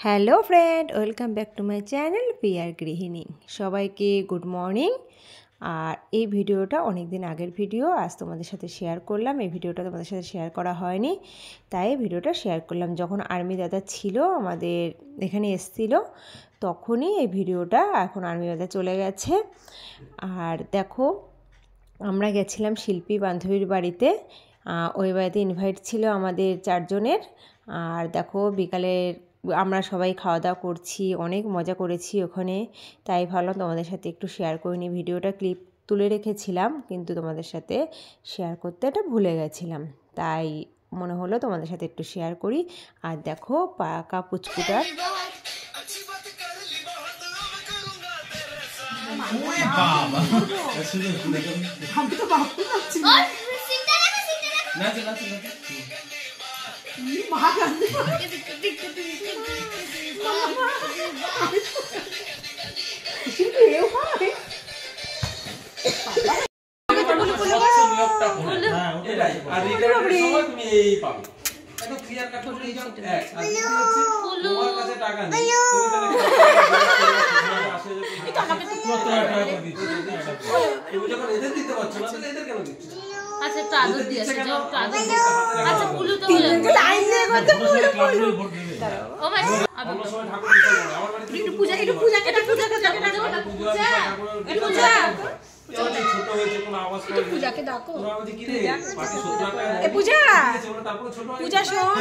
Hello friend, welcome back to my channel পিয়ার গৃহিণী। সবাইকে গুড মর্নিং। আর এই ভিডিওটা অনেক দিন আগের ভিডিও, আজ তোমাদের সাথে শেয়ার করলাম। এই ভিডিওটা তোমাদের সাথে শেয়ার করা হয়নি, তাই ভিডিওটা শেয়ার করলাম। যখন আর্মি দাদা ছিল আমাদের এখানে এসেছিল তখনই এই ভিডিওটা। এখন আর্মি দাদা চলে গেছে। আর দেখো, আমরা গেছিলাম শিল্পী বান্ধবীর বাড়িতে। ওই বাড়িতে ইনভাইট ছিল আমাদের 4 জনের। আর দেখো, বিকালের আমরা সবাই খাওয়া দাওয়া করছি, অনেক মজা করেছি ওখানে। তাই ভাবলাম তোমাদের সাথে একটু শেয়ার করে নিই। ভিডিওটা ক্লিপ তুলে রেখেছিলাম, কিন্তু তোমাদের সাথে শেয়ার করতে এটা ভুলে গেছিলাম, তাই মনে হলো তোমাদের সাথে একটু শেয়ার করি। আর দেখো, পাকা পুচকুটা আচ্ছা চাদর দিয়েছে জব চাদর আচ্ছা পুলু তো হলো লাইন দিয়ে করতে পুলু ও মাই আমরা সবাই ঠাকুর দিতে বলে আমার বাড়িতে একটু পূজা এটা পূজা চলে ছোট হয়েছে কোন আওয়াজ করে পূজাকে ডাকো তোমরা বলছি কি রে পাটি 70 টাকা এ পূজা তারপরে ছোট হয় পূজা শোন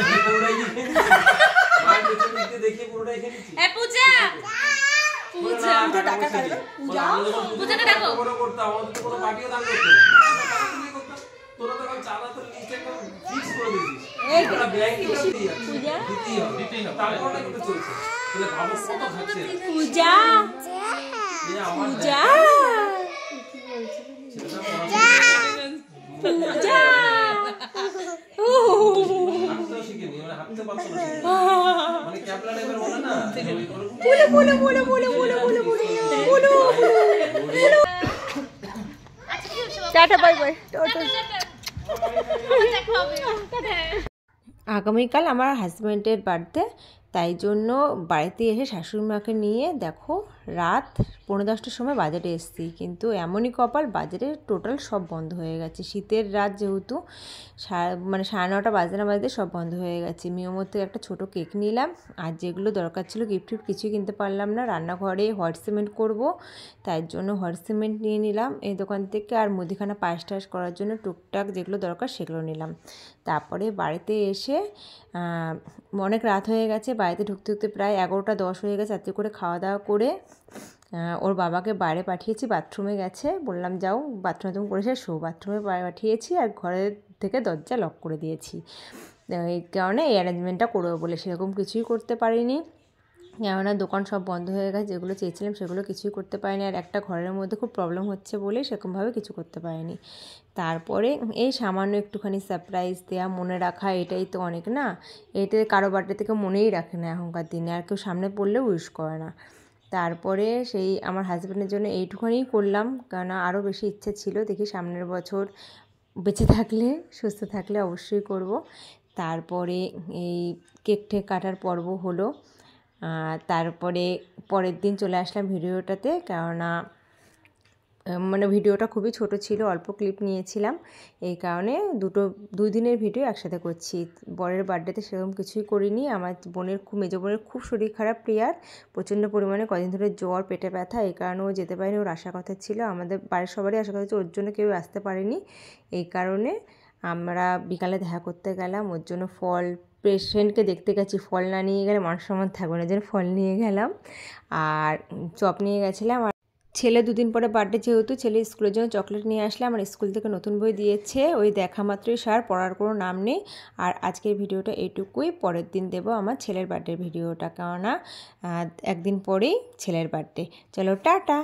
মায়ের পেছনে দেখি পুরোটাই খেয়েছি এ পূজা পূজা তো টাকা কাটবে পূজাকে ডাকো বড় করতে আমাদের তো কোনো পার্টিও দান করতে না তোরা তো চালা তো নিচে ফিক্স করে দিছিস তোরা ব্যাংক করে দিই পূজা দিতেই হবে তারপরে কিন্তু চলছে তাহলে ভাবো কত খাচ্ছে পূজা পূজা পূজা হাঁটতে শিখেনি মানে হাঁটতে পারছো না মানে ক্যাপলা টাইপের বলে না বলে টাটা বাই বাই। আগামীকাল আমার হাজব্যান্ডের বার্থডে, তাই জন্য বাড়িতে এসে শাশুড়ি মাকে নিয়ে দেখো রাত 10:45টার সময় বাজারে এসেছি। কিন্তু এমনই কপাল, বাজারে টোটাল সব বন্ধ হয়ে গেছে। শীতের রাত যেহেতু, মানে 9:30 বাজতে না বাজতে সব বন্ধ হয়ে গেছে। মিওমোর থেকে একটা ছোটো কেক নিলাম। আর যেগুলো দরকার ছিল গিফট কিছুই কিনতে পারলাম না। রান্নাঘরে হোয়াইট সিমেন্ট করবো, তাই জন্য হোয়াইট সিমেন্ট নিয়ে নিলাম এই দোকান থেকে। আর মুদিখানা পায়েস টায়েস করার জন্য টুকটাক যেগুলো দরকার সেগুলো নিলাম। তারপরে বাড়িতে এসে অনেক রাত হয়ে গেছে, বাড়িতে ঢুকতে প্রায় 11:10 হয়ে গেছে। রাত্রে করে খাওয়া দাওয়া করে ওর বাবাকে বাইরে পাঠিয়েছি, বাথরুমে গেছে। বললাম যাও বাথরুমে তুমি করেছে শো, বাথরুমে বাইরে পাঠিয়েছি আর ঘরের থেকে দরজা লক করে দিয়েছি। এই কারণে এই অ্যারেঞ্জমেন্টটা করবো বলে সেরকম কিছুই করতে পারিনি, কেননা দোকান সব বন্ধ হয়ে গেছে। যেগুলো চেয়েছিলাম সেগুলো কিছুই করতে পারিনি। আর একটা ঘরের মধ্যে খুব প্রবলেম হচ্ছে বলে সেরকমভাবে কিছু করতে পারিনি। তারপরে এই সামান্য একটুখানি সারপ্রাইজ দেওয়া, মনে রাখা, এটাই তো অনেক না। এতে কারো বার্থডে থেকে মনেই রাখে না এখনকার দিনে, আর কেউ সামনে পড়লেও উইশ করে না। তারপরে সেই আমার হাজব্যান্ডের জন্য এইটুখানিই করলাম, কেননা আরও বেশি ইচ্ছে ছিল। দেখি সামনের বছর বেঁচে থাকলে, সুস্থ থাকলে অবশ্যই করব। তারপরে এই কেক টেক কাটার পর্ব হলো। তারপরে পরের দিন চলে আসলাম ভিডিওটাতে, কেননা মানে ভিডিওটা খুবই ছোট ছিল, অল্প ক্লিপ নিয়েছিলাম। এই কারণে 2 দিনের ভিডিও একসাথে করছি। বরের বার্থডেতে সেরকম কিছুই করিনি। আমার মেজো বোনের খুব শরীর খারাপ, প্রিয়ার প্রচণ্ড পরিমাণে কদিন ধরে জ্বর, পেটে ব্যথা, এই কারণে ও যেতে পারেনি। ওর আসার কথা ছিল, আমাদের বাড়ির সবারই আসার কথা ছিল, ওর জন্য কেউ আসতে পারেনি। এই কারণে আমরা বিকালে দেখা করতে গেলাম। ওর জন্য ফল, পেশেন্টকে দেখতে গেছি, ফল না নিয়ে গেলে মান সম্মান থাকবে না, যেন ফল নিয়ে গেলাম। আর চপ নিয়ে গেছিলাম। আর ছেলে 2 দিন পরে বার্থডে, যেহেতু ছেলে স্কুলের জন্য চকলেট নিয়ে আসলাম। আর স্কুল থেকে নতুন বই দিয়েছে, ওই দেখা মাত্রই সার, পড়ার কোনো নাম নেই। আর আজকের ভিডিওটা এইটুকুই, পরের দিন দেবো আমার ছেলের বার্থডের ভিডিওটা, কেননা 1 দিন পরেই ছেলের বার্থডে। চলো টাটা।